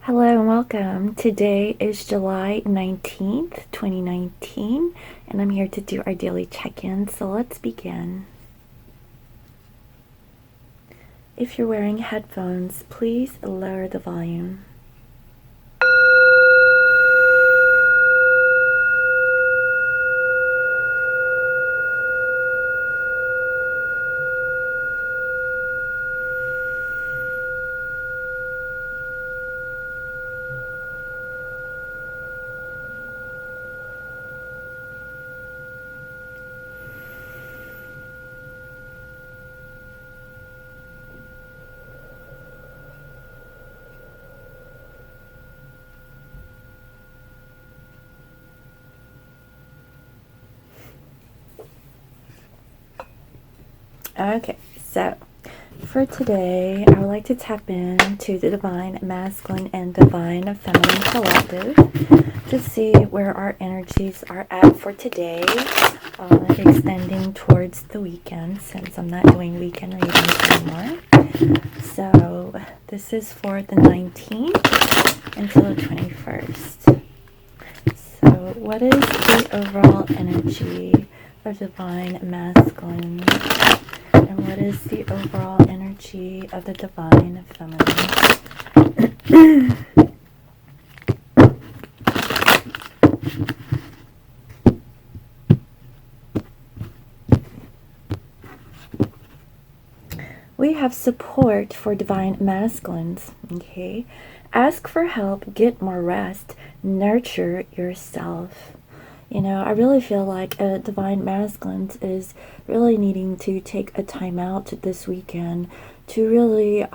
Hello and welcome. Today is July 19th, 2019, and I'm here to do our daily check-in, so let's begin. If you're wearing headphones, please lower the volume. Okay, so for today, I would like to tap into the Divine Masculine and Divine Feminine Collective to see where our energies are at for today, extending towards the weekend since I'm not doing weekend readings anymore. So this is for the 19th until the 21st. So what is the overall energy of Divine Masculine? And what is the overall energy of the Divine Feminine? We have support for Divine Masculines, okay? Ask for help, get more rest, nurture yourself. You know, I really feel like a Divine Masculine is really needing to take a time out this weekend to really,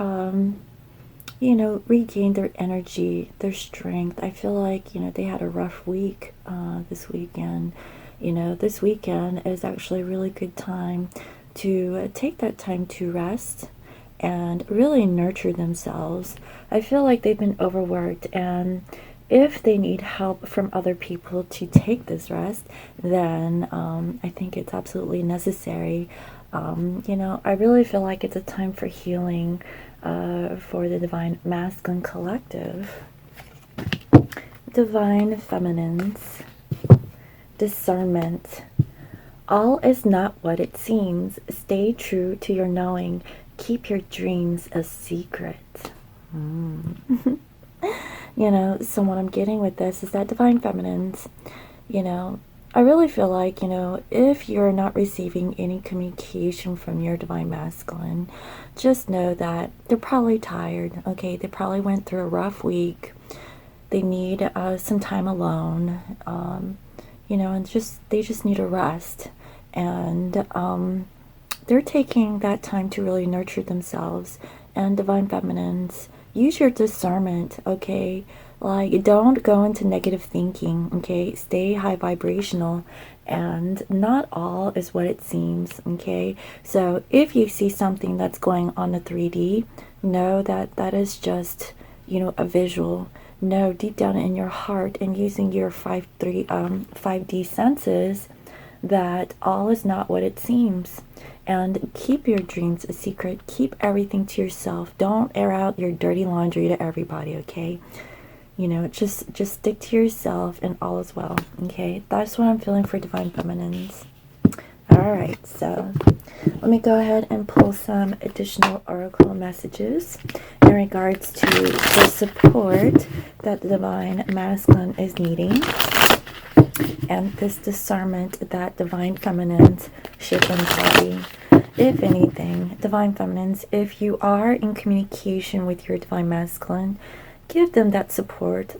regain their energy, their strength. I feel like, they had a rough week this weekend. This weekend is actually a really good time to take that time to rest and really nurture themselves. I feel like they've been overworked, and if they need help from other people to take this rest, then I think it's absolutely necessary. I really feel like it's a time for healing for the Divine Masculine Collective. Divine Feminines. Discernment. All is not what it seems. Stay true to your knowing. Keep your dreams a secret. So what I'm getting with this is that Divine Feminines, I really feel like, if you're not receiving any communication from your Divine Masculine, just know that they're probably tired, okay? They probably went through a rough week. They need some time alone, and they just need a rest. And they're taking that time to really nurture themselves. And Divine Feminines, use your discernment, okay? Like, don't go into negative thinking, okay? Stay high vibrational, and not all is what it seems, okay? So if you see something that's going on the 3D, know that that is just, a visual. Know deep down in your heart and using your 5D senses that all is not what it seems. And keep your dreams a secret. Keep everything to yourself. Don't air out your dirty laundry to everybody, okay? Just stick to yourself and all is well, okay? That's what I'm feeling for Divine Feminines. Alright, so let me go ahead and pull some additional oracle messages in regards to the support that the Divine Masculine is needing, and this discernment that Divine Feminines should embody. If anything, Divine Feminines, if you are in communication with your Divine Masculine, give them that support.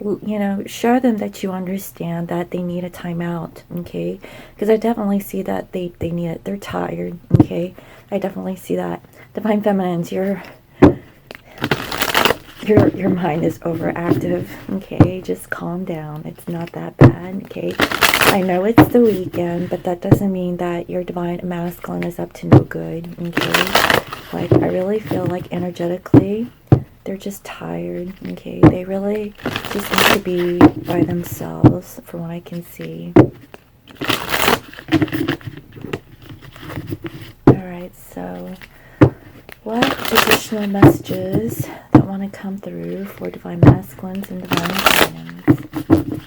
Show them that you understand that they need a timeout, okay? Because I definitely see that they need it. They're tired, okay? I definitely see that. Divine Feminines, your mind is overactive, okay? Just calm down. It's not that bad, okay? I know it's the weekend, but that doesn't mean that your Divine Masculine is up to no good, okay? Like, I really feel like energetically, they're just tired, okay? They really just need to be by themselves, from what I can see. Alright, so What additional messages that want to come through for divine masculines and divine feminines?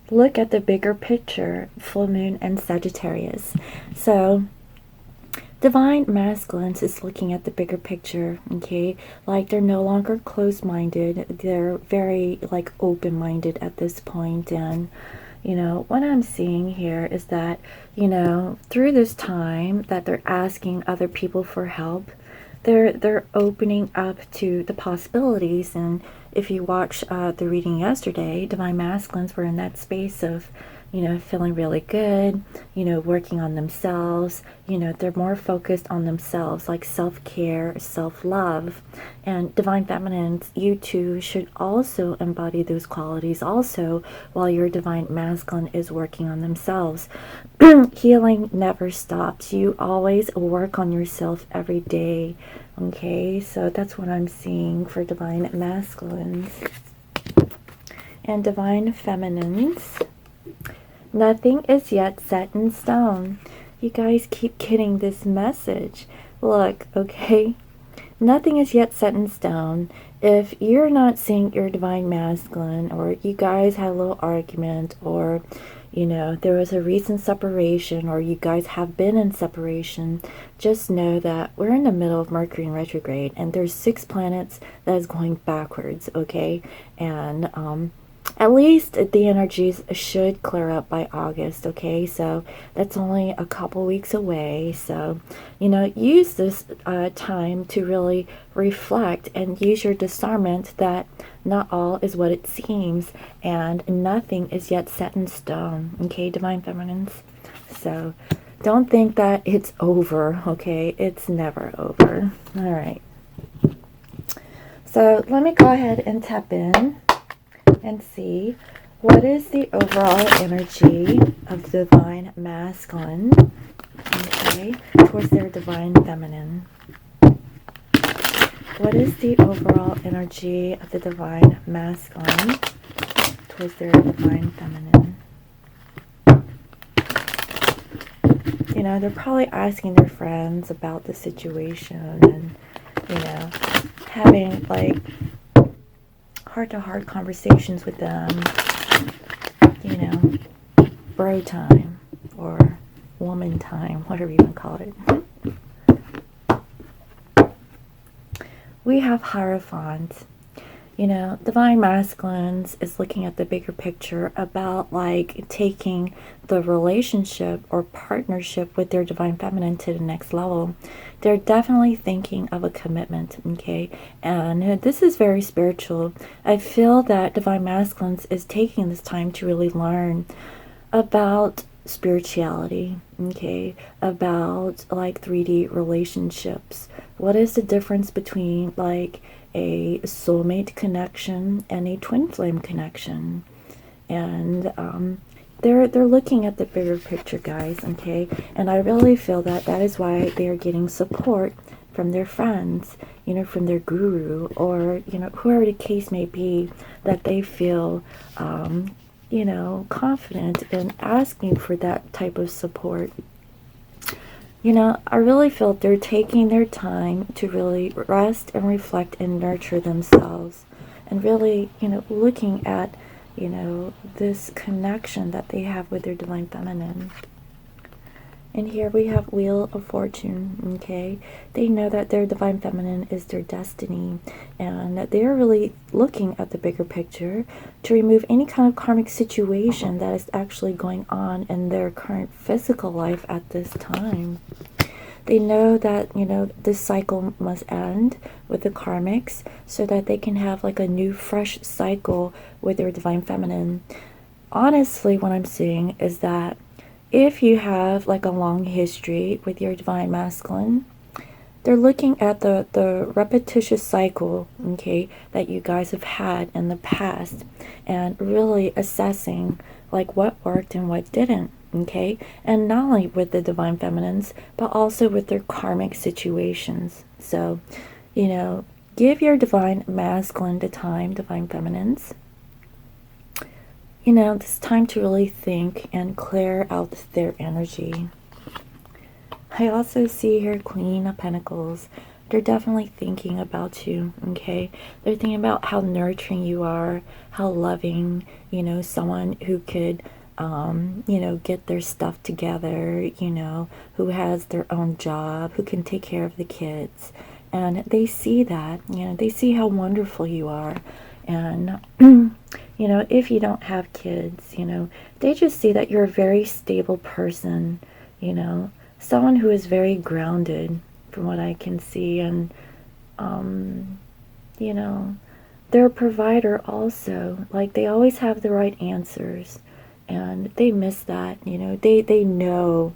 Look at the bigger picture, full moon and Sagittarius. So divine masculines is looking at the bigger picture, okay? Like they're no longer closed-minded. They're very like open-minded at this point. And you know, what I'm seeing here is that, you know, through this time that they're asking other people for help, they're opening up to the possibilities. And if you watch the reading yesterday, divine masculines were in that space of, you know, feeling really good, you know, working on themselves. You know, they're more focused on themselves, like self-care, self-love. And divine feminines, you too should also embody those qualities also while your divine masculine is working on themselves. Healing never stops. You always work on yourself every day. Okay, so that's what I'm seeing for divine masculines. And divine feminines, nothing is yet set in stone. You guys keep getting this message. Look, okay, nothing is yet set in stone. If you're not seeing your divine masculine, or you guys had a little argument, or you know, there was a recent separation, or you guys have been in separation, just know that we're in the middle of Mercury in retrograde, and there's 6 planets that is going backwards, okay? And at least the energies should clear up by August, okay? So that's only a couple weeks away. So, you know, use this time to really reflect and use your discernment that not all is what it seems, and nothing is yet set in stone, okay, divine feminines? So don't think that it's over, okay? It's never over. All right. So let me go ahead and tap in and see what is the overall energy of the divine masculine, okay, towards their divine feminine. What is the overall energy of the divine masculine towards their divine feminine? You know, they're probably asking their friends about the situation and, you know, having like heart-to-heart conversations with them, you know, bro time or woman time, whatever you want to call it. We have Hierophant. You know, divine masculines is looking at the bigger picture about like taking the relationship or partnership with their divine feminine to the next level. They're definitely thinking of a commitment, okay? And this is very spiritual. I feel that divine masculines is taking this time to really learn about spirituality, okay, about like 3D relationships. What is the difference between like a soulmate connection and a twin flame connection? And they're looking at the bigger picture, guys, okay? And I really feel that that is why they are getting support from their friends, you know, from their guru, or you know, whoever the case may be, that they feel you know, confident in asking for that type of support. You know, I really feel they're taking their time to really rest and reflect and nurture themselves, and really, you know, looking at, you know, this connection that they have with their divine feminine. And here we have Wheel of Fortune, okay? They know that their divine feminine is their destiny, and that they're really looking at the bigger picture to remove any kind of karmic situation that is actually going on in their current physical life at this time. They know that, you know, this cycle must end with the karmics so that they can have like a new, fresh cycle with their divine feminine. Honestly, what I'm seeing is that if you have like a long history with your divine masculine, they're looking at the repetitious cycle, okay, that you guys have had in the past, and really assessing like what worked and what didn't, okay? And not only with the divine feminines, but also with their karmic situations. So, you know, give your divine masculine the time, divine feminines, you know, it's time to really think and clear out their energy. I also see here Queen of Pentacles. They're definitely thinking about you, okay? They're thinking about how nurturing you are, how loving, you know, someone who could, you know, get their stuff together, you know, who has their own job, who can take care of the kids. And they see that, you know, they see how wonderful you are. And, you know, if you don't have kids, you know, they just see that you're a very stable person, you know, someone who is very grounded from what I can see. And, you know, they're a provider also. Like, they always have the right answers. And they miss that, you know, they know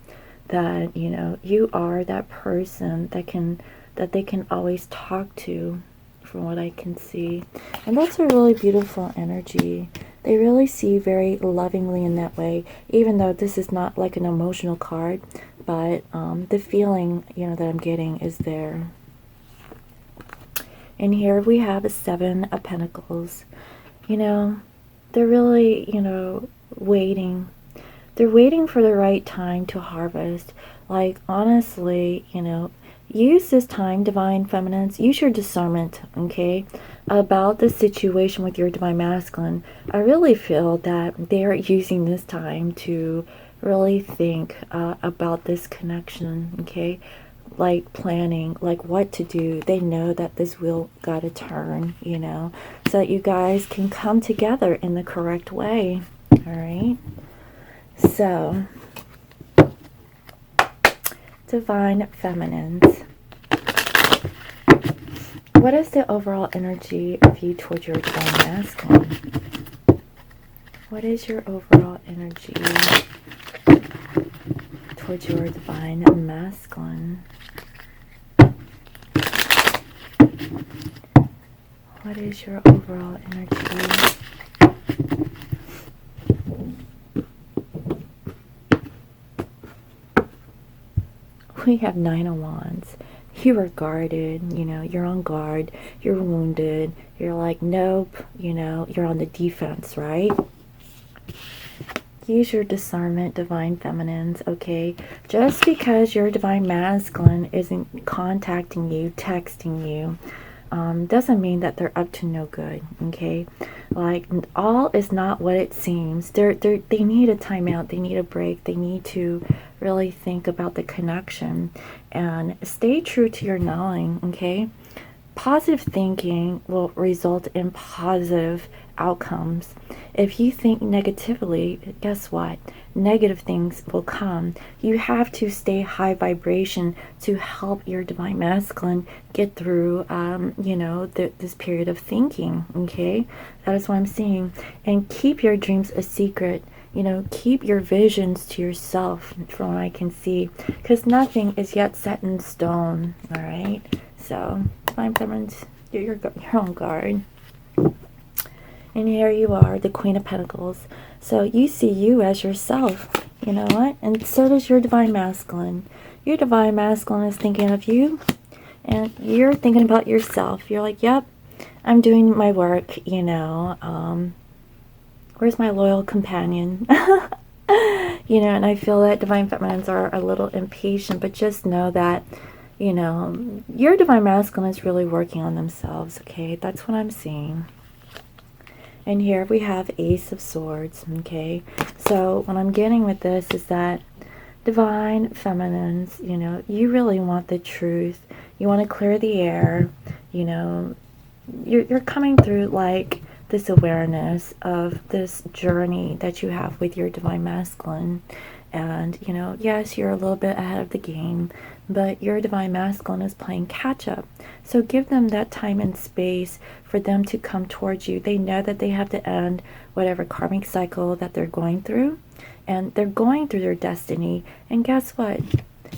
that, you know, you are that person that they can always talk to, from what I can see. And that's a really beautiful energy. They really see you very lovingly in that way, even though this is not like an emotional card, but the feeling, you know, that I'm getting is there. And here we have a 7 of Pentacles. You know, they're really, you know, waiting. They're waiting for the right time to harvest. Like, honestly, you know, use this time, Divine Feminines, use your discernment, okay, about the situation with your Divine Masculine. I really feel that they are using this time to really think about this connection, okay, like planning, like what to do. They know that this wheel got to turn, you know, so that you guys can come together in the correct way, all right? So, Divine Feminines, what is the overall energy of you towards your Divine Masculine? What is your overall energy towards your Divine Masculine? What is your overall energy? We have 9 of Wands. You are guarded, you know, you're on guard, you're wounded, you're like, nope, you know, you're on the defense, right? Use your discernment, Divine Feminines, okay? Just because your Divine Masculine isn't contacting you, texting you, doesn't mean that they're up to no good, okay? Like, all is not what it seems. They need a timeout, they need a break, they need to really think about the connection and stay true to your knowing, okay? Positive thinking will result in positive outcomes. If you think negatively, guess what? Negative things will come. You have to stay high vibration to help your Divine Masculine get through, you know, this period of thinking, okay? That is what I'm seeing. And keep your dreams a secret. You know, keep your visions to yourself, from what I can see, because nothing is yet set in stone, all right? So, Divine Feminines, you're on guard. And here you are, the Queen of Pentacles. So you see you as yourself, you know what? And so does your Divine Masculine. Your Divine Masculine is thinking of you, and you're thinking about yourself. You're like, yep, I'm doing my work, you know. Where's my loyal companion? You know, and I feel that Divine Feminines are a little impatient, but just know that, you know, your Divine Masculine is really working on themselves, okay? That's what I'm seeing. And here we have Ace of Swords, okay? So what I'm getting with this is that Divine Feminines, you know, you really want the truth. You want to clear the air, you know. You're coming through like this awareness of this journey that you have with your Divine Masculine. And, you know, yes, you're a little bit ahead of the game, but your Divine Masculine is playing catch up. So give them that time and space for them to come towards you. They know that they have to end whatever karmic cycle that they're going through, and they're going through their destiny. And guess what?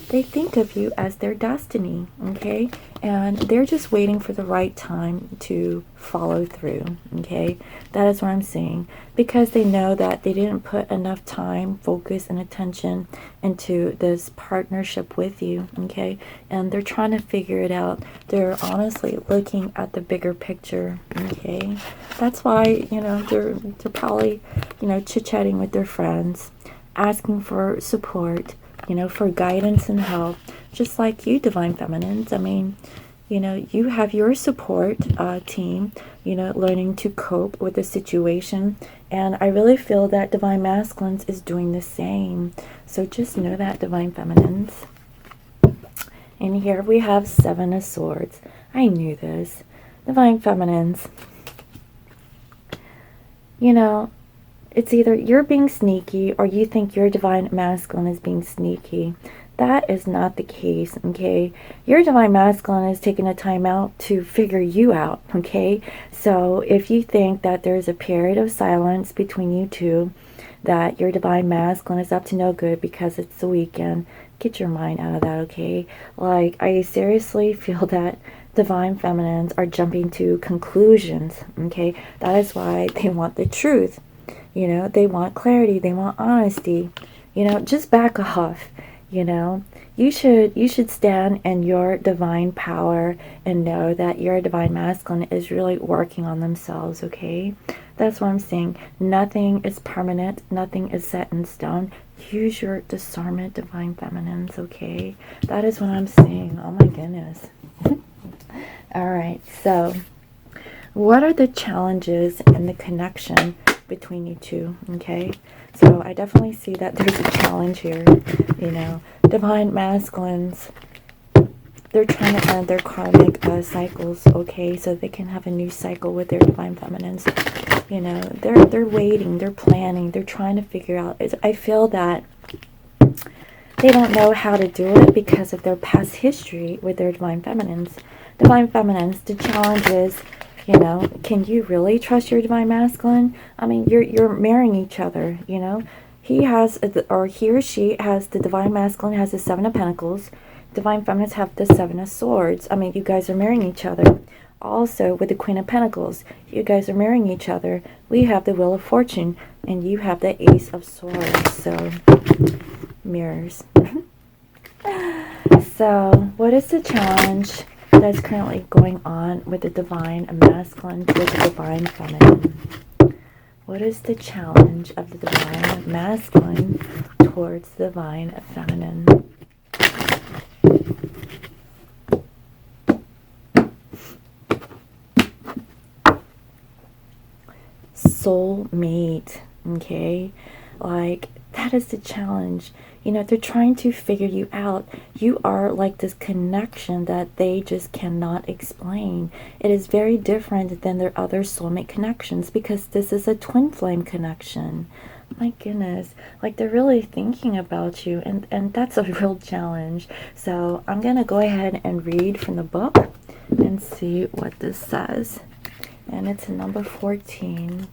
they think of you as their destiny, okay? And they're just waiting for the right time to follow through, okay? That is what I'm saying. Because they know that they didn't put enough time, focus, and attention into this partnership with you, okay? And they're trying to figure it out. They're honestly looking at the bigger picture, okay? That's why, they're probably, chit-chatting with their friends, asking for support, for guidance and help, just like you, Divine Feminines. I mean, you have your support team, learning to cope with the situation. And I really feel that Divine Masculines is doing the same. So just know that, Divine Feminines. And here we have 7 of Swords. I knew this. Divine Feminines. It's either you're being sneaky or you think your Divine Masculine is being sneaky. That is not the case, okay? Your Divine Masculine is taking a time out to figure you out, okay? So if you think that there's a period of silence between you two, that your Divine Masculine is up to no good because it's the weekend, get your mind out of that, okay? Like, I seriously feel that Divine Feminines are jumping to conclusions, okay? That is why they want the truth. They want clarity, they want honesty. Just back off. You should stand in your divine power and know that your Divine Masculine is really working on themselves, okay? That's what I'm saying. Nothing is permanent, nothing is set in stone. Use your discernment, Divine Feminines, okay? That is what I'm saying. Oh my goodness. All right, so what are the challenges in the connection between you two, okay? So I definitely see that there's a challenge here. Divine Masculines, they're trying to end their karmic cycles, okay, so they can have a new cycle with their Divine Feminines. They're waiting, they're planning, they're trying to figure out. I feel that they don't know how to do it because of their past history with their Divine Feminines. Divine Feminines, the challenge is, can you really trust your Divine Masculine? I mean, you're marrying each other, He has, or he or she has, the Divine Masculine has the 7 of Pentacles. Divine Feminines have the 7 of Swords. I mean, you guys are marrying each other. Also, with the Queen of Pentacles, you guys are marrying each other. We have the Wheel of Fortune, and you have the Ace of Swords. So, mirrors. So, what is the challenge that's currently going on with the Divine Masculine to the Divine Feminine? What is the challenge of the Divine Masculine towards the Divine Feminine? Soulmate, okay? Like, that is the challenge. They're trying to figure you out. You are like this connection that they just cannot explain. It is very different than their other soulmate connections because this is a twin flame connection. My goodness, like they're really thinking about you, and that's a real challenge. So I'm gonna go ahead and read from the book and see what this says. And it's number 14.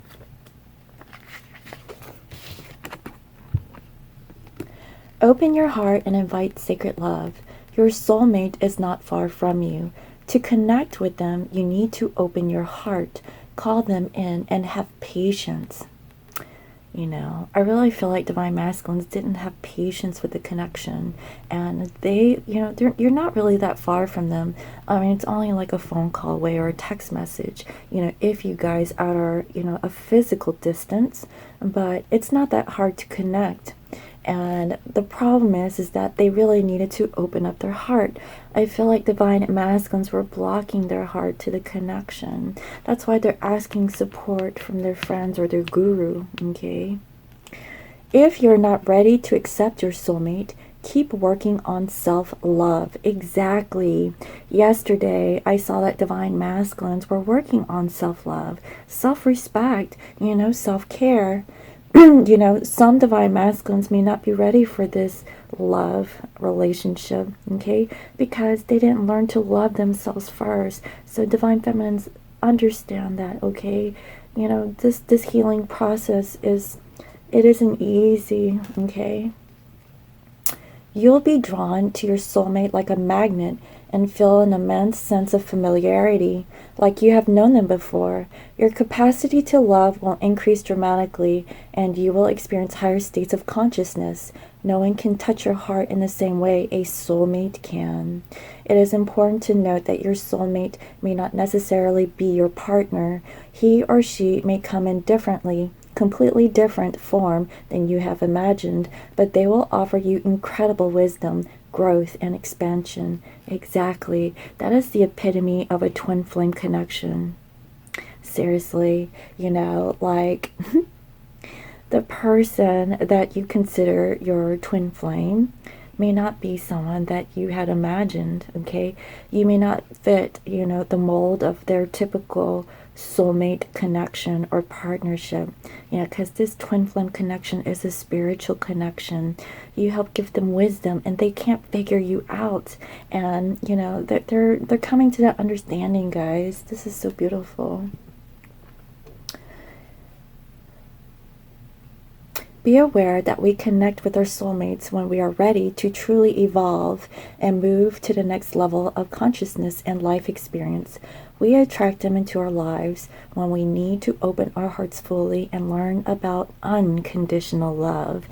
Open your heart and invite sacred love. Your soulmate is not far from you. To connect with them, you need to open your heart, call them in, and have patience. I really feel like Divine Masculines didn't have patience with the connection, and they, you're not really that far from them. I mean, it's only like a phone call away or a text message, if you guys are, a physical distance, but it's not that hard to connect. And the problem is that they really needed to open up their heart. I feel like Divine Masculines were blocking their heart to the connection. That's why they're asking support from their friends or their guru, okay? If you're not ready to accept your soulmate, keep working on self-love. Exactly. Yesterday, I saw that Divine Masculines were working on self-love, self-respect, self-care. Some Divine Masculines may not be ready for this love relationship, okay? Because they didn't learn to love themselves first. So Divine Feminines, understand that, okay? This healing process isn't easy, okay? You'll be drawn to your soulmate like a magnet and feel an immense sense of familiarity, like you have known them before. Your capacity to love will increase dramatically, and you will experience higher states of consciousness. No one can touch your heart in the same way a soulmate can. It is important to note that your soulmate may not necessarily be your partner. He or she may come in differently, completely different form than you have imagined, but they will offer you incredible wisdom, growth, and expansion. Exactly. That is the epitome of a twin flame connection. Seriously, like the person that you consider your twin flame may not be someone that you had imagined, okay? You may not fit, the mold of their typical soulmate connection or partnership, because this twin flame connection is a spiritual connection. You help give them wisdom, and they can't figure you out, and they're coming to that understanding, guys. This is so beautiful. Be aware that we connect with our soulmates when we are ready to truly evolve and move to the next level of consciousness and life experience. We attract them into our lives when we need to open our hearts fully and learn about unconditional love.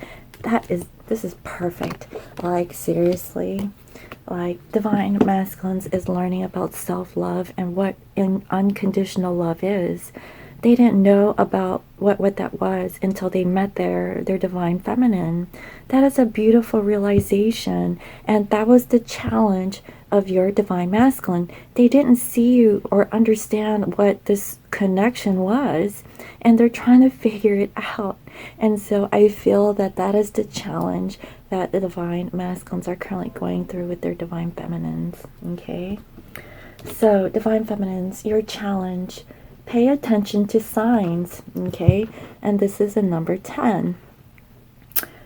This is perfect. Like, seriously. Like, Divine Masculines is learning about self-love and what unconditional love is. They didn't know about what that was until they met their Divine Feminine. That is a beautiful realization, and that was the challenge of your Divine Masculine. They didn't see you or understand what this connection was, and they're trying to figure it out. And so I feel that that is the challenge that the Divine Masculines are currently going through with their Divine Feminines, okay? So, Divine Feminines, your challenge: pay attention to signs, okay? And this is a number 10.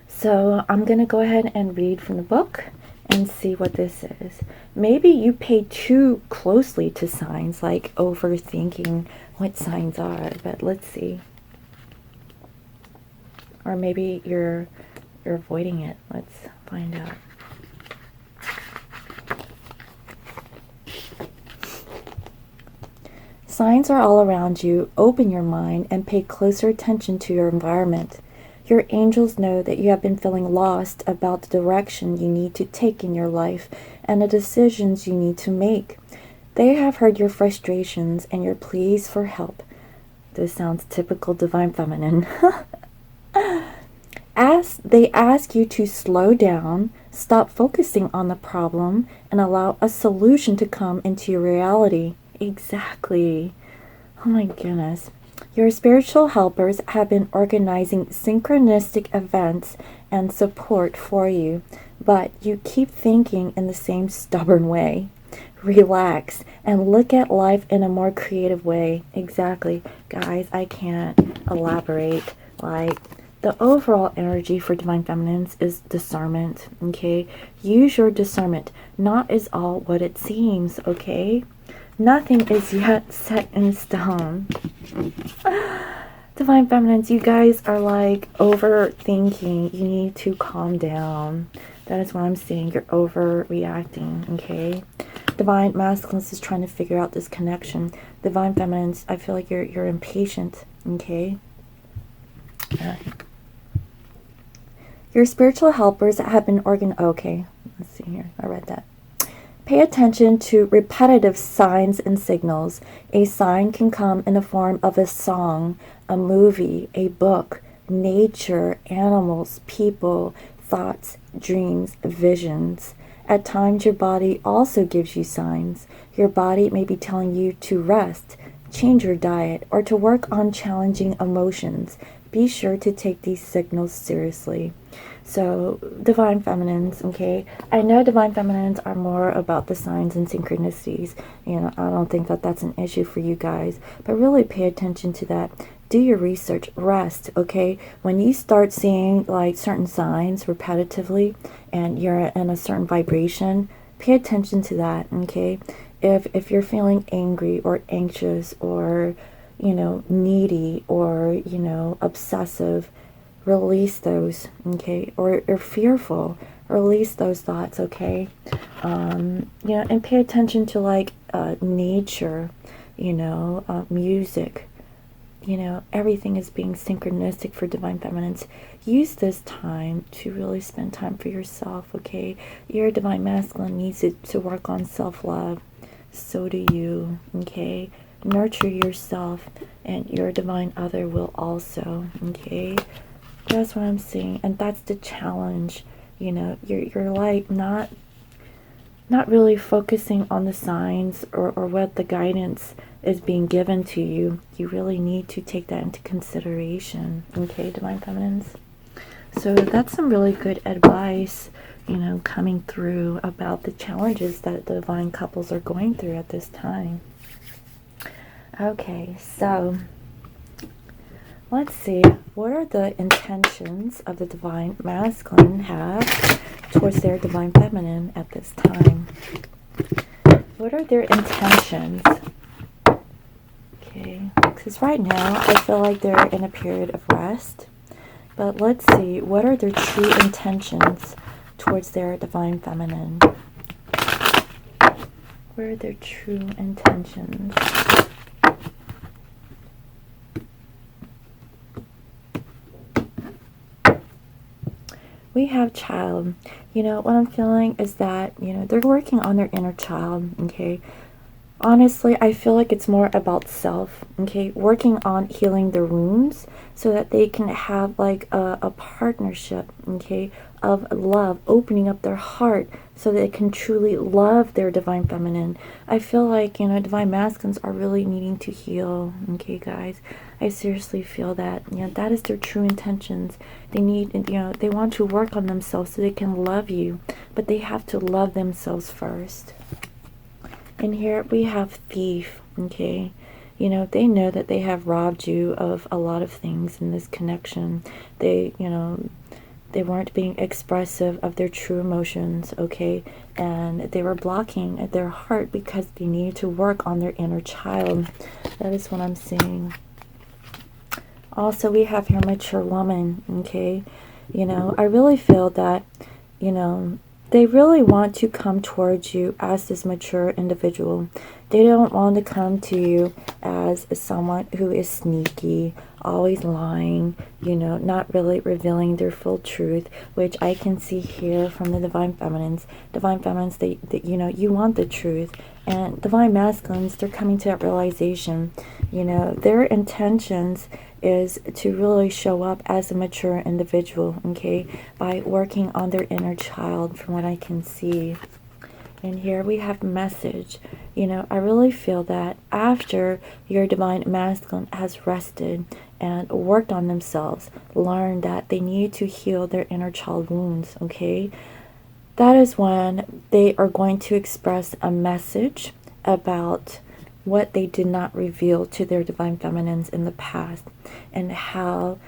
So I'm going to go ahead and read from the book and see what this is. Maybe you pay too closely to signs, like overthinking what signs are, but let's see. Or maybe you're avoiding it. Let's find out. Signs are all around you. Open your mind and pay closer attention to your environment. Your angels know that you have been feeling lost about the direction you need to take in your life and the decisions you need to make. They have heard your frustrations and your pleas for help. This sounds typical Divine Feminine. They ask you to slow down, stop focusing on the problem, and allow a solution to come into your reality. Exactly. Oh my goodness. Your spiritual helpers have been organizing synchronistic events and support for you, but you keep thinking in the same stubborn way. Relax and look at life in a more creative way. Exactly. Guys, I can't elaborate. Like, the overall energy for Divine Feminines is discernment, okay? Use your discernment. Not is all what it seems, okay? Nothing is yet set in stone. Divine Feminines, you guys are like overthinking. You need to calm down. That is what I'm saying. You're overreacting, okay? Divine Masculines is trying to figure out this connection. Divine Feminines, I feel like you're impatient, okay? Your spiritual helpers have been okay, let's see here. I read that. Pay attention to repetitive signs and signals. A sign can come in the form of a song, a movie, a book, nature, animals, people, thoughts, dreams, visions. At times, your body also gives you signs. Your body may be telling you to rest, change your diet, or to work on challenging emotions. Be sure to take these signals seriously. So, Divine Feminines, okay? I know Divine Feminines are more about the signs and synchronicities. I don't think that that's an issue for you guys. But really pay attention to that. Do your research. Rest, okay? When you start seeing, like, certain signs repetitively and you're in a certain vibration, pay attention to that, okay? If you're feeling angry or anxious or, needy or, obsessive, release those, okay? Or fearful. Release those thoughts, okay? And pay attention to like nature, music. Everything is being synchronistic for divine feminines. Use this time to really spend time for yourself, okay? Your divine masculine needs to work on self-love. So do you, okay? Nurture yourself, and your divine other will also, okay? That's what I'm seeing, and that's the challenge. You're like not really focusing on the signs or what the guidance is being given to you. You really need to take that into consideration, okay, divine feminines? So that's some really good advice, coming through about the challenges that the divine couples are going through at this time. Okay, so let's see. What are the intentions of the divine masculine have towards their divine feminine at this time? What are their intentions? Okay, because right now I feel like they're in a period of rest. But let's see, what are their true intentions towards their divine feminine? What are their true intentions? We have child. What I'm feeling is that, they're working on their inner child, okay? Honestly, I feel like it's more about self, okay? Working on healing their wounds so that they can have like a partnership, okay, of love, opening up their heart so that they can truly love their divine feminine. I feel like, divine masculines are really needing to heal, okay, guys? I seriously feel that, that is their true intentions. They need, they want to work on themselves so they can love you, but they have to love themselves first. And here we have thief, okay? They know that they have robbed you of a lot of things in this connection. They weren't being expressive of their true emotions, okay? And they were blocking at their heart because they needed to work on their inner child. That is what I'm seeing. Also, we have here mature woman, okay? I really feel that, they really want to come towards you as this mature individual. They don't want to come to you as someone who is sneaky, always lying, not really revealing their full truth, which I can see here from the divine feminines. Divine feminines, they you want the truth. And divine masculines, they're coming to that realization. Their intentions is to really show up as a mature individual, okay, by working on their inner child, from what I can see. And here we have message. I really feel that after your divine masculine has rested and worked on themselves, learned that they need to heal their inner child wounds, okay, that is when they are going to express a message about what they did not reveal to their divine feminines in the past, and how,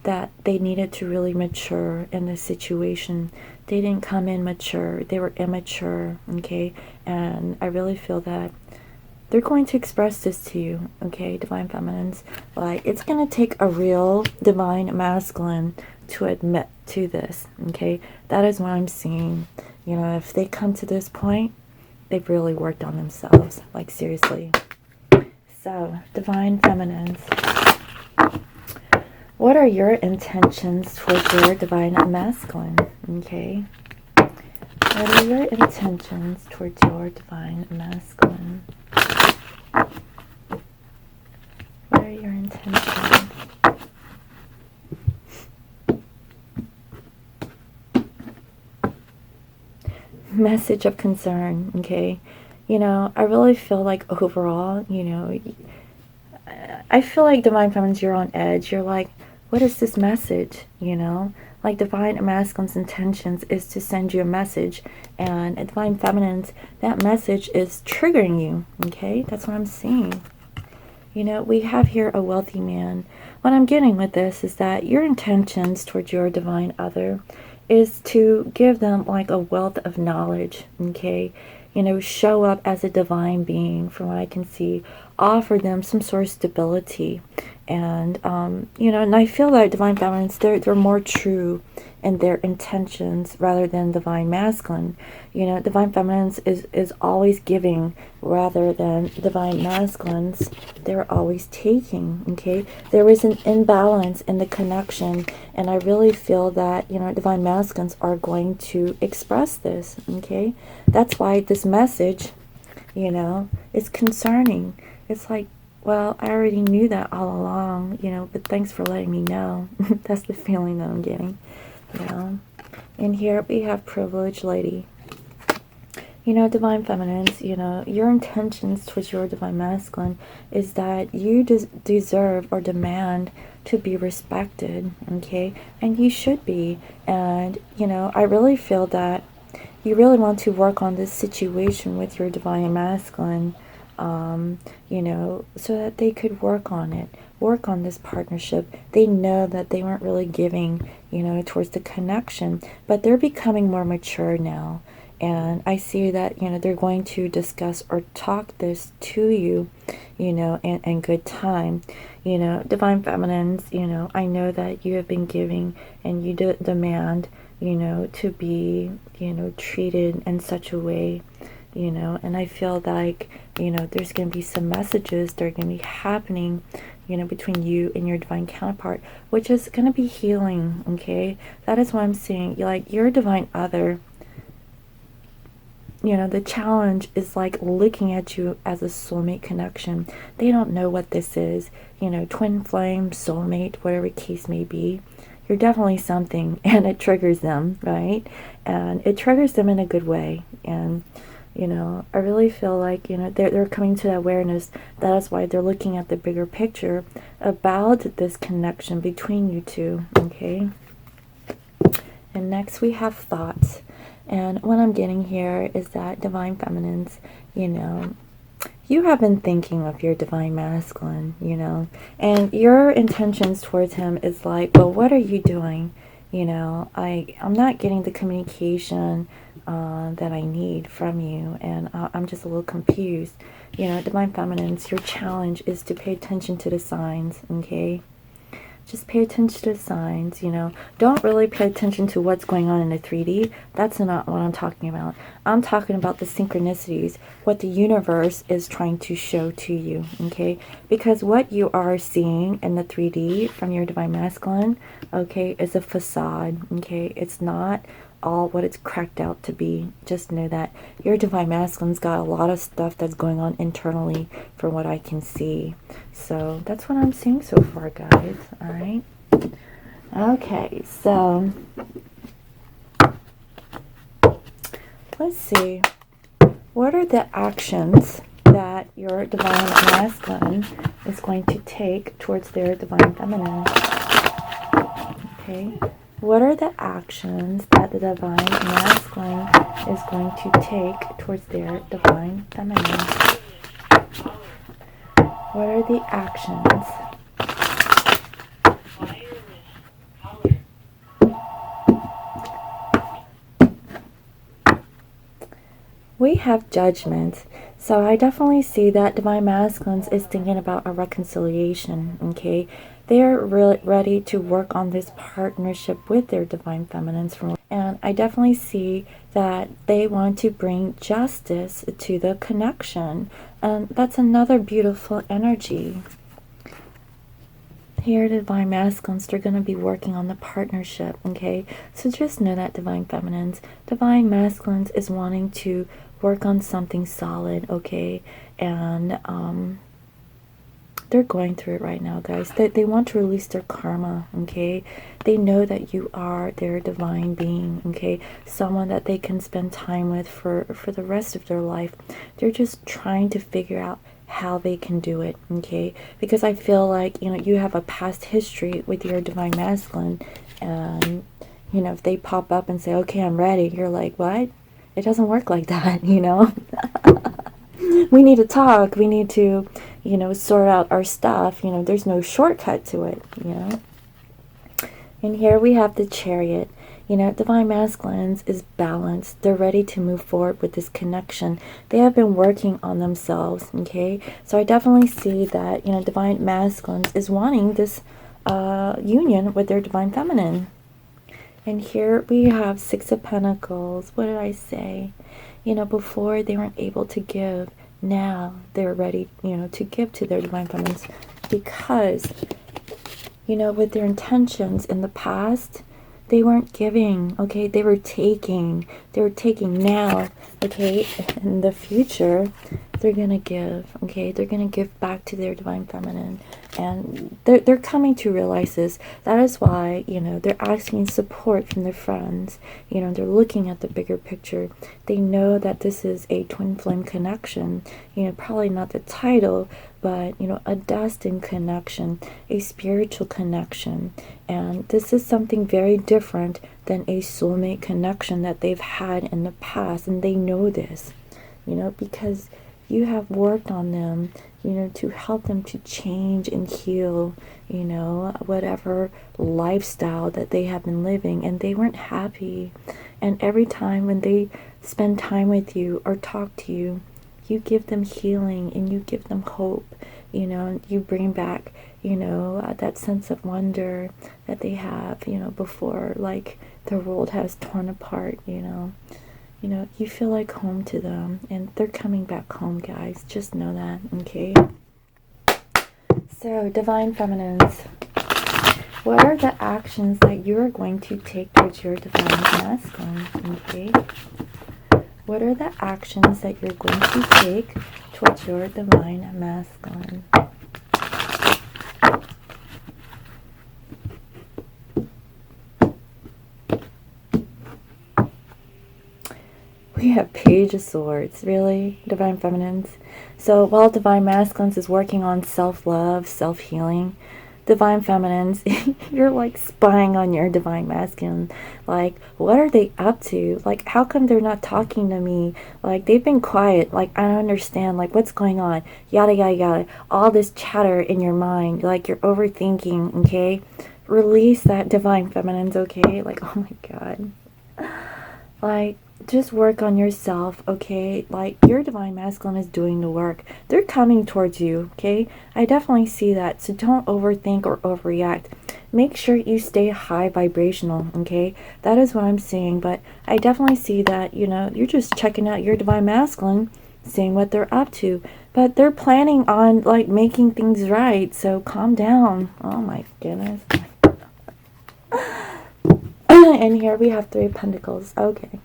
that they needed to really mature in this situation. They didn't come in mature, they were immature, okay? And I really feel that they're going to express this to you, okay, divine feminines. Like, it's going to take a real divine masculine to admit to this, okay? That is what I'm seeing. If they come to this point, they've really worked on themselves, like, seriously. So, divine feminines, what are your intentions towards your divine masculine, okay? What are your intentions towards your divine masculine? What are your intentions? Message of concern, okay? I really feel like overall, I feel like divine feminines, you're on edge. You're like, what is this message, Like, divine masculine's intentions is to send you a message, and divine feminines, that message is triggering you, okay? That's what I'm seeing. We have here a wealthy man. What I'm getting with this is that your intentions towards your divine other is to give them like a wealth of knowledge, okay? Show up as a divine being, from what I can see. offer them some sort of stability. And you know, and I feel that divine feminines, they're more true in their intentions rather than divine masculine. You know, divine feminines is always giving rather than divine masculines. They're always taking. Okay, there is an imbalance in the connection, and I really feel that, you know, divine masculines are going to express this. Okay, that's why this message, you know, is concerning. It's like, well, I already knew that all along, you know, but thanks for letting me know. That's the feeling that I'm getting, you know. And here we have privileged lady. You know, divine feminines, you know, your intentions towards your divine masculine is that you deserve or demand to be respected, okay? And you should be. And, you know, I really feel that you really want to work on this situation with your divine masculine, you know, so that they could work on it, work on this partnership. They know that they weren't really giving, you know, towards the connection, but they're becoming more mature now. And I see that, you know, they're going to discuss or talk this to you, you know, in good time. You know, divine feminines, you know, I know that you have been giving and you demand, you know, to be, you know, treated in such a way, you know, and I feel like, you know, there's going to be some messages that are going to be happening, you know, between you and your divine counterpart, which is going to be healing, okay? That is what I'm seeing. Like, your divine other, you know, the challenge is like looking at you as a soulmate connection. They don't know what this is, you know, twin flame, soulmate, whatever case may be. You're definitely something, and it triggers them, right? And it triggers them in a good way. And, you know, I really feel like, you know, they're coming to that awareness. That is why they're looking at the bigger picture about this connection between you two, okay? And next we have thoughts. And what I'm getting here is that divine feminines, you know, you have been thinking of your divine masculine, you know, and your intentions towards him is like, well, what are you doing? You know, I'm not getting the communication that I need from you, and I'm just a little confused. You know, divine feminines, your challenge is to pay attention to the signs, okay? Just pay attention to the signs, you know. Don't really pay attention to what's going on in the 3D. That's not what I'm talking about. I'm talking about the synchronicities, what the universe is trying to show to you, okay? Because what you are seeing in the 3D from your divine masculine, okay, is a facade, okay? It's not all what it's cracked out to be. Just know that your divine masculine's got a lot of stuff that's going on internally from what I can see. So that's what I'm seeing so far, guys. All right. Okay, so let's see. What are the actions that your divine masculine is going to take towards their divine feminine? Okay. What are the actions that the divine masculine is going to take towards their divine feminine? What are the actions? We have judgment. So I definitely see that divine masculines is thinking about a reconciliation, okay? They're really ready to work on this partnership with their divine feminines. And I definitely see that they want to bring justice to the connection. And that's another beautiful energy. Here, divine masculines, they're going to be working on the partnership, okay? So just know that, divine feminines, divine masculines is wanting to work on something solid, okay? And they're going through it right now, guys. They want to release their karma, okay? They know that you are their divine being, okay? Someone that they can spend time with for the rest of their life. They're just trying to figure out how they can do it, okay? Because I feel like, you know, you have a past history with your divine masculine, and, you know, if they pop up and say, okay, I'm ready, you're like, what? It doesn't work like that, you know? We need to talk. We need to, you know, sort out our stuff. You know, there's no shortcut to it, you know? And here we have the Chariot. You know, divine masculines is balanced. They're ready to move forward with this connection. They have been working on themselves, okay? So I definitely see that, you know, divine masculines is wanting this union with their divine feminine. And here we have Six of Pentacles. What did I say? You know, before they weren't able to give, now they're ready, you know, to give to their divine feminines, because, you know, with their intentions in the past, they weren't giving, okay? They were taking. They were taking. Now, okay, in the future, they're gonna give, okay? They're gonna give back to their divine feminine. And they're coming to realize this. That is why, you know, they're asking support from their friends. You know, they're looking at the bigger picture. They know that this is a twin flame connection. You know, probably not the title, but, you know, a destined connection, a spiritual connection. And this is something very different than a soulmate connection that they've had in the past. And they know this, you know, because you have worked on them, you know, to help them to change and heal, you know, whatever lifestyle that they have been living, and they weren't happy. And every time when they spend time with you or talk to you, you give them healing and you give them hope, you know, and you bring back, you know, that sense of wonder that they have, you know, before, like, the world has torn apart, you know. You know, you feel like home to them, and they're coming back home, guys. Just know that, okay? So, divine feminines, what are the actions that you are going to take towards your divine masculine, okay? What are the actions that you're going to take towards your divine masculine? We have Page of Swords. Really? Divine feminines? So while divine masculines is working on self-love, self-healing, divine feminines, you're like spying on your divine masculine. Like, what are they up to? Like, how come they're not talking to me? Like, they've been quiet. Like, I don't understand. Like, what's going on? Yada, yada, yada. All this chatter in your mind. Like, you're overthinking, okay? Release that, divine feminines, okay? Like, oh my God. Like, just work on yourself, okay? Like, your divine masculine is doing the work. They're coming towards you, okay? I definitely see that. So don't overthink or overreact. Make sure you stay high vibrational, okay? That is what I'm seeing. But I definitely see that, you know, you're just checking out your divine masculine, seeing what they're up to. But they're planning on, like, making things right. So calm down. Oh my goodness. And here we have Three of Pentacles. Okay.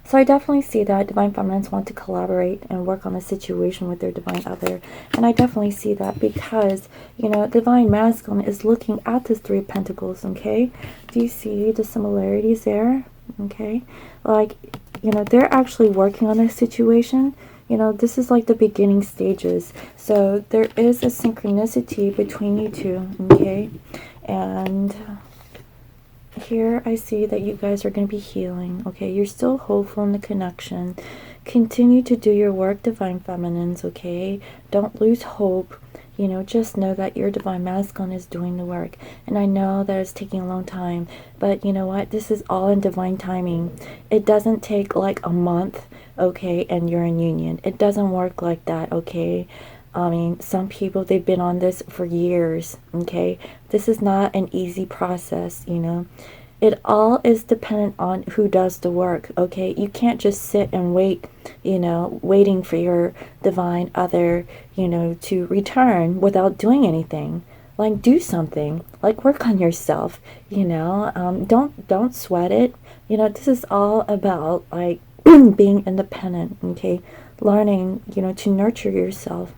So I definitely see that divine feminines want to collaborate and work on a situation with their divine other. And I definitely see that because, you know, divine masculine is looking at this Three of Pentacles, okay? Do you see the similarities there? Okay? Like, you know, they're actually working on this situation. You know, this is like the beginning stages. So there is a synchronicity between you two, okay? And here I see that you guys are going to be healing, okay? You're still hopeful in the connection. Continue to do your work, divine feminines, okay? Don't lose hope. You know, just know that your divine masculine is doing the work. And I know that it's taking a long time, but you know what? This is all in divine timing. It doesn't take like a month, okay, and you're in union. It doesn't work like that, okay? I mean, some people, they've been on this for years, okay? This is not an easy process, you know? It all is dependent on who does the work, okay? You can't just sit and wait, you know, waiting for your divine other, you know, to return without doing anything. Like, do something. Like, work on yourself, you know? Don't sweat it. You know, this is all about, like, being independent, okay? Learning, you know, to nurture yourself.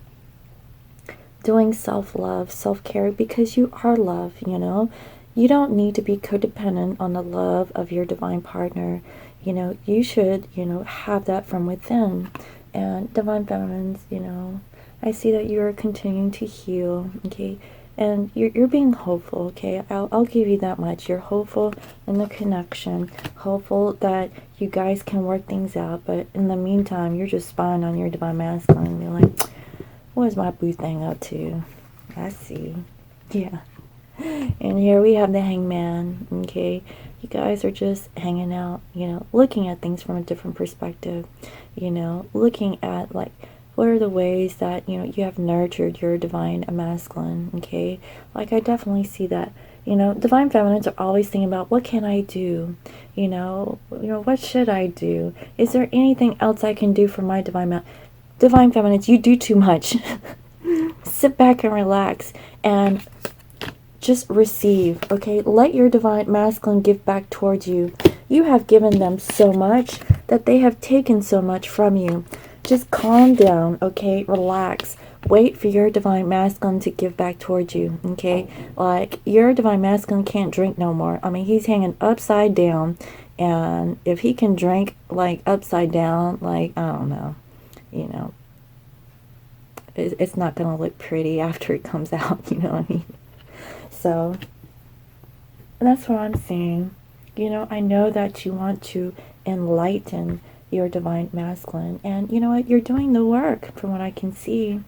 Doing self-love, self-care, because you are love, you know. You don't need to be codependent on the love of your divine partner. You know, you should, you know, have that from within. And divine feminines, you know, I see that you are continuing to heal, okay? And you're being hopeful, okay? I'll give you that much. You're hopeful in the connection, hopeful that you guys can work things out. But in the meantime, you're just spying on your divine masculine. You're like, what is my boo thing up to? I see. Yeah. And here we have the Hangman, okay? you guys are just hanging out, you know, looking at things from a different perspective, you know, looking at like what are the ways that, you know, you have nurtured your divine masculine, okay? Like I definitely see that. You know, divine feminines are always thinking about what can I do? You know, what should I do? Is there anything else I can do for my divine feminines? You do too much. Sit back and relax and just receive, okay? Let your divine masculine give back towards you. You have given them so much that they have taken so much from you. Just calm down, okay? Relax. Wait for your divine masculine to give back towards you, okay? Like, your divine masculine can't drink no more. I mean, he's hanging upside down, and if he can drink, like, upside down, like, I don't know, you know, it's not going to look pretty after it comes out, you know what I mean? So, that's what I'm saying. You know, I know that you want to enlighten your divine masculine, and you know what? You're doing the work from what I can see.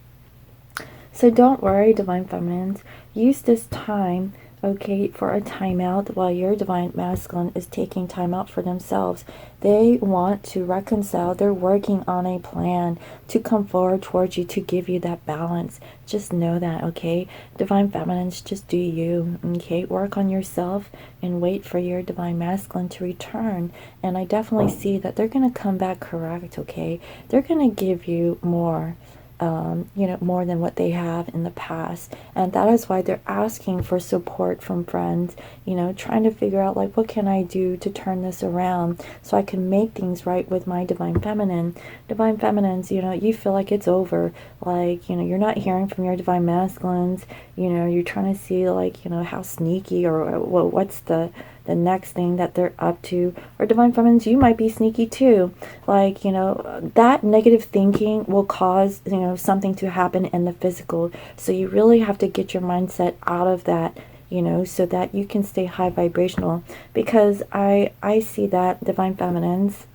So don't worry, divine feminines. Use this time, okay, for a timeout while your divine masculine is taking time out for themselves. They want to reconcile. They're working on a plan to come forward towards you to give you that balance. Just know that, okay? Divine feminines, just do you, okay? Work on yourself and wait for your divine masculine to return. And I definitely see that they're going to come back correct, okay? They're going to give you more. You know, more than what they have in the past. And that is why they're asking for support from friends, you know, trying to figure out, like, what can I do to turn this around so I can make things right with my divine feminine. Divine feminines, you know, you feel like it's over. Like, you know, you're not hearing from your divine masculines. You know, you're trying to see, like, you know, how sneaky or what's the next thing that they're up to. Or divine feminines, you might be sneaky too. Like, you know, that negative thinking will cause, you know, something to happen in the physical. So you really have to get your mindset out of that, you know, so that you can stay high vibrational. Because I see that, divine feminines,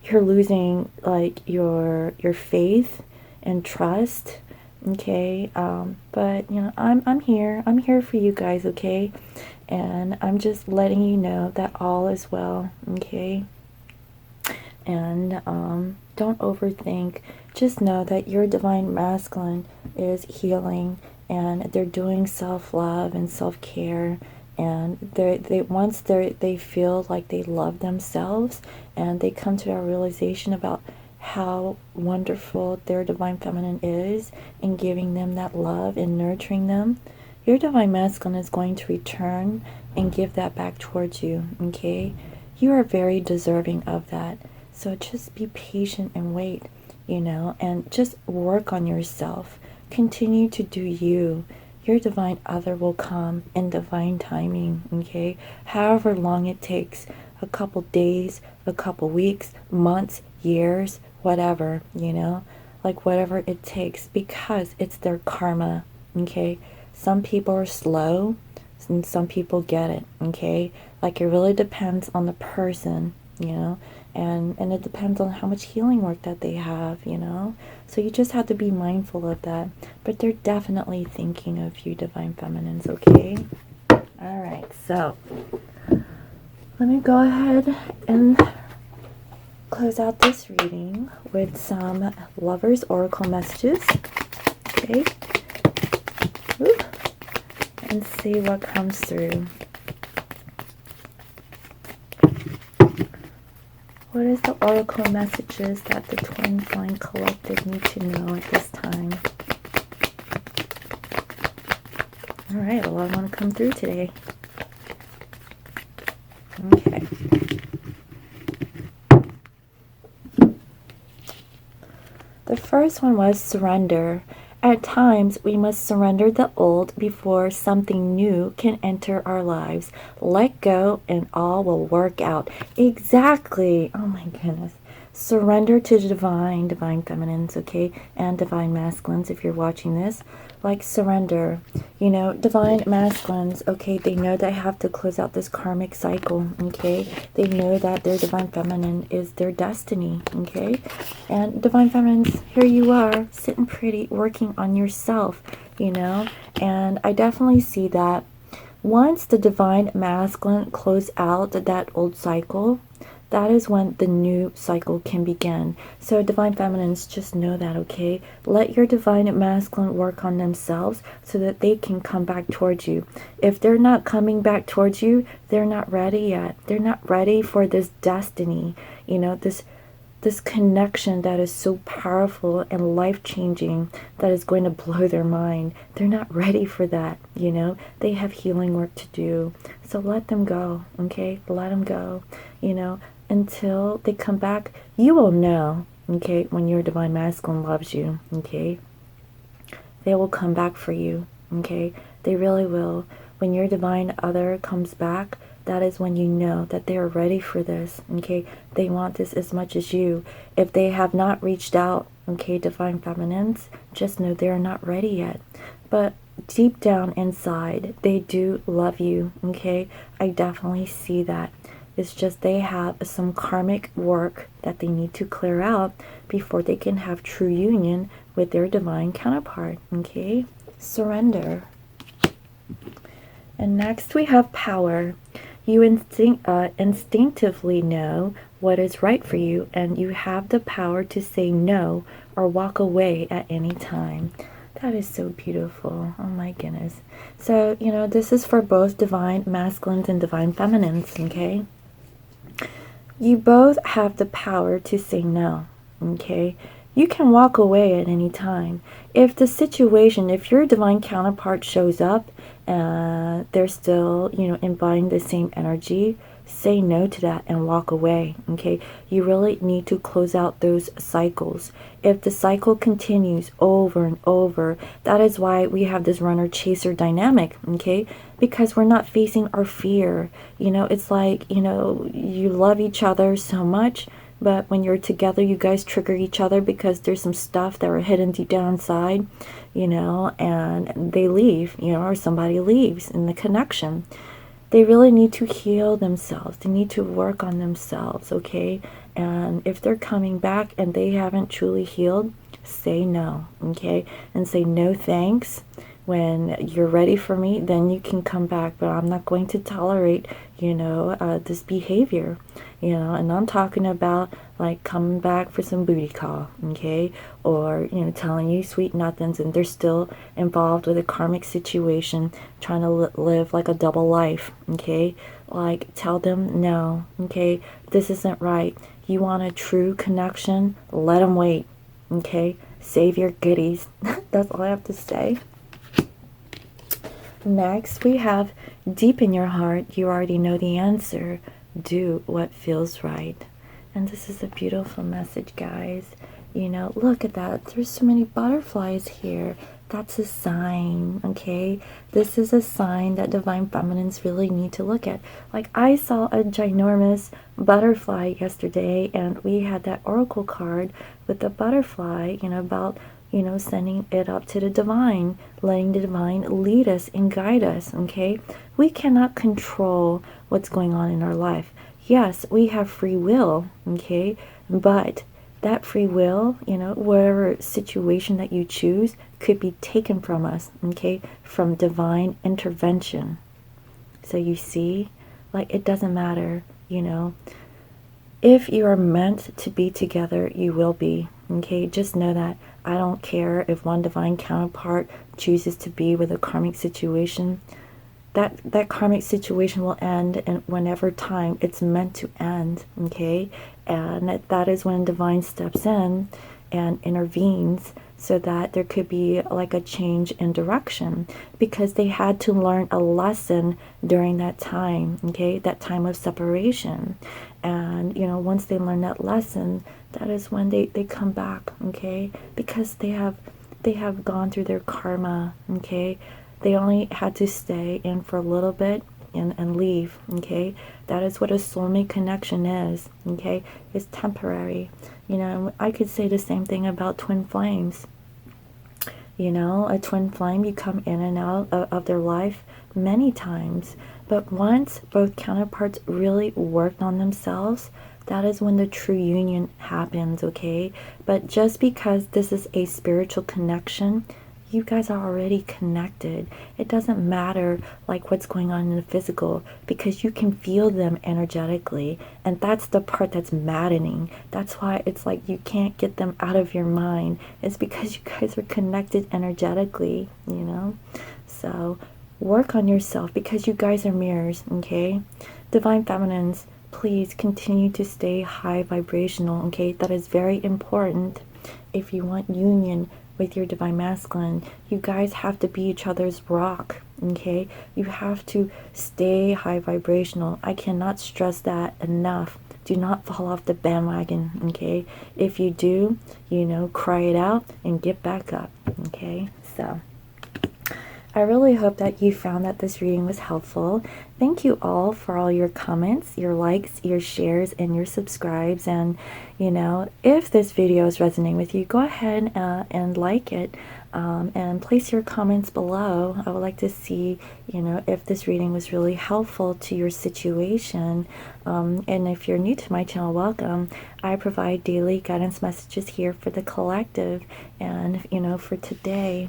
you're losing like your faith and trust, okay? But you know, I'm here for you guys, okay? And I'm just letting you know that all is well, okay? And don't overthink. Just know that your divine masculine is healing, and they're doing self-love and self-care. And once they feel like they love themselves, and they come to that realization about how wonderful their divine feminine is, and giving them that love and nurturing them, your divine masculine is going to return and give that back towards you, okay? You are very deserving of that. So just be patient and wait, you know, and just work on yourself. Continue to do you. Your divine other will come in divine timing, okay? However long it takes, a couple days, a couple weeks, months, years, whatever, you know, like whatever it takes, because it's their karma, okay? Some people are slow and some people get it, okay? Like, it really depends on the person, you know, and it depends on how much healing work that they have, you know? So you just have to be mindful of that. But they're definitely thinking of you, divine feminines, okay? All right, so let me go ahead and close out this reading with some Lovers Oracle messages, okay? Ooh. And see what comes through. What is the oracle messages that the Twin Flame Collective need to know at this time? Alright, a lot want to come through today. Okay. The first one was surrender. At times, we must surrender the old before something new can enter our lives. Let go and all will work out. Exactly. Oh my goodness. Surrender to the divine feminines, okay? And divine masculines, if you're watching this. Like, surrender. You know, divine masculines, okay, they know they have to close out this karmic cycle, okay? They know that their divine feminine is their destiny, okay? And divine feminines, here you are, sitting pretty, working on yourself, you know? And I definitely see that Once the divine masculine close out that old cycle, that is when the new cycle can begin. So divine feminines, just know that, okay? Let your divine masculine work on themselves so that they can come back towards you. If they're not coming back towards you, they're not ready yet. They're not ready for this destiny, this connection that is so powerful and life-changing, that is going to blow their mind. They're not ready for that, They have healing work to do. So let them go, okay? Let them go, until they come back. You will know, okay, when your divine masculine loves you, okay? They will come back for you, okay? They really will. When your divine other comes back, that is when you know that they are ready for this, okay? They want this as much as you. If they have not reached out, okay, divine feminines, just know they are not ready yet. But deep down inside, they do love you, okay? I definitely see that. It's just they have some karmic work that they need to clear out before they can have true union with their divine counterpart, okay? Surrender. And next we have power. You instinctively know what is right for you, and you have the power to say no or walk away at any time. That is so beautiful. Oh my goodness. So, this is for both divine masculines and divine feminines, okay? You both have the power to say no, okay? You can walk away at any time. If your divine counterpart shows up and they're still, embodying the same energy, say no to that and walk away, okay? You really need to close out those cycles. If the cycle continues over and over, that is why we have this runner-chaser dynamic, okay? Because we're not facing our fear. It's like, you love each other so much, but when you're together, you guys trigger each other because there's some stuff that are hidden deep down inside, and they leave, or somebody leaves in the connection. They really need to heal themselves. They need to work on themselves, okay? And if they're coming back and they haven't truly healed, say no, okay? And say no thanks. When you're ready for me, then you can come back. But I'm not going to tolerate, this behavior, And I'm talking about like coming back for some booty call, okay? Or, telling you sweet nothings and they're still involved with a karmic situation, trying to live like a double life, okay? Like, tell them no, okay? This isn't right. You want a true connection? Let them wait, okay? Save your goodies. That's all I have to say. Next, we have deep in your heart, you already know the answer. Do what feels right. And this is a beautiful message, guys. Look at that. There's so many butterflies here. That's a sign, okay? This is a sign that divine feminines really need to look at. Like, I saw a ginormous butterfly yesterday, and we had that oracle card with the butterfly, about sending it up to the divine, letting the divine lead us and guide us, okay? We cannot control what's going on in our life. Yes, we have free will, okay? But that free will, whatever situation that you choose could be taken from us, okay? From divine intervention. So you see, like, it doesn't matter, If you are meant to be together, you will be, okay? Just know that. I don't care if one divine counterpart chooses to be with a karmic situation. That karmic situation will end in whenever time it's meant to end, okay? And that is when divine steps in and intervenes so that there could be like a change in direction, because they had to learn a lesson during that time, okay? That time of separation. And, once they learn that lesson, that is when they come back, okay? Because they have gone through their karma, okay? They only had to stay in for a little bit and leave, okay? That is what a soulmate connection is, okay? It's temporary. I could say the same thing about twin flames. A twin flame, you come in and out of their life many times. But once both counterparts really worked on themselves, that is when the true union happens, okay? But just because this is a spiritual connection, you guys are already connected. It doesn't matter like what's going on in the physical, because you can feel them energetically, and that's the part that's maddening. That's why it's like you can't get them out of your mind. It's because you guys are connected energetically, you know? So work on yourself, because you guys are mirrors, okay? Divine Feminines, please continue to stay high vibrational, okay? That is very important if you want union with your Divine Masculine. You guys have to be each other's rock, okay? You have to stay high vibrational. I cannot stress that enough. Do not fall off the bandwagon, okay? If you do, you know, cry it out and get back up, okay? So I really hope that you found that this reading was helpful. Thank you all for all your comments, your likes, your shares, and your subscribes. And, you know, if this video is resonating with you, go ahead and like it, and place your comments below. I would like to see, you know, if this reading was really helpful to your situation. And if you're new to my channel, welcome. I provide daily guidance messages here for the collective. And, you know, for today,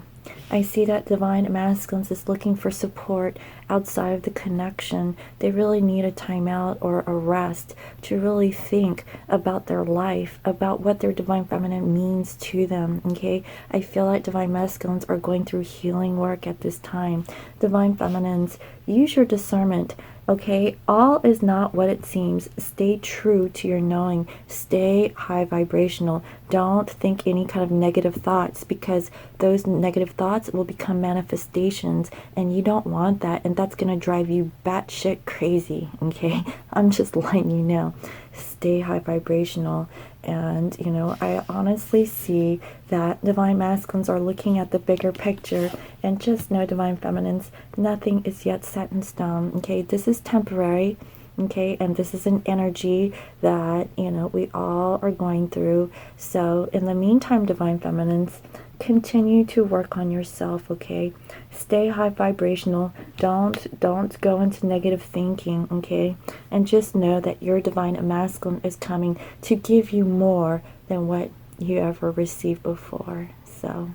I see that Divine Masculines is looking for support outside of the connection. They really need a timeout or a rest to really think about their life, about what their Divine Feminine means to them, okay? I feel like Divine Masculines are going through healing work at this time. Divine Feminines, use your discernment. Okay, all is not what it seems. Stay true to your knowing. Stay high vibrational. Don't think any kind of negative thoughts, because those negative thoughts will become manifestations, and you don't want that, and that's going to drive you batshit crazy, okay? I'm just letting you know. Stay high vibrational. And, you know, I honestly see that Divine Masculines are looking at the bigger picture, and just know, Divine Feminines, nothing is yet set in stone, okay? This is temporary, okay? And this is an energy that, you know, we all are going through. So in the meantime, Divine Feminines, continue to work on yourself, okay? Stay high vibrational. Don't go into negative thinking, okay? And just know that your Divine Masculine is coming to give you more than what you ever received before. So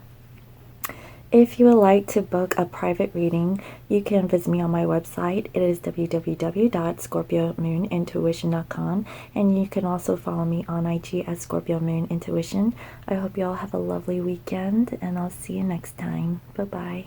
if you would like to book a private reading, you can visit me on my website. It is www.scorpiomoonintuition.com, and you can also follow me on IG at Scorpio Moon Intuition. I hope you all have a lovely weekend, and I'll see you next time. Bye-bye.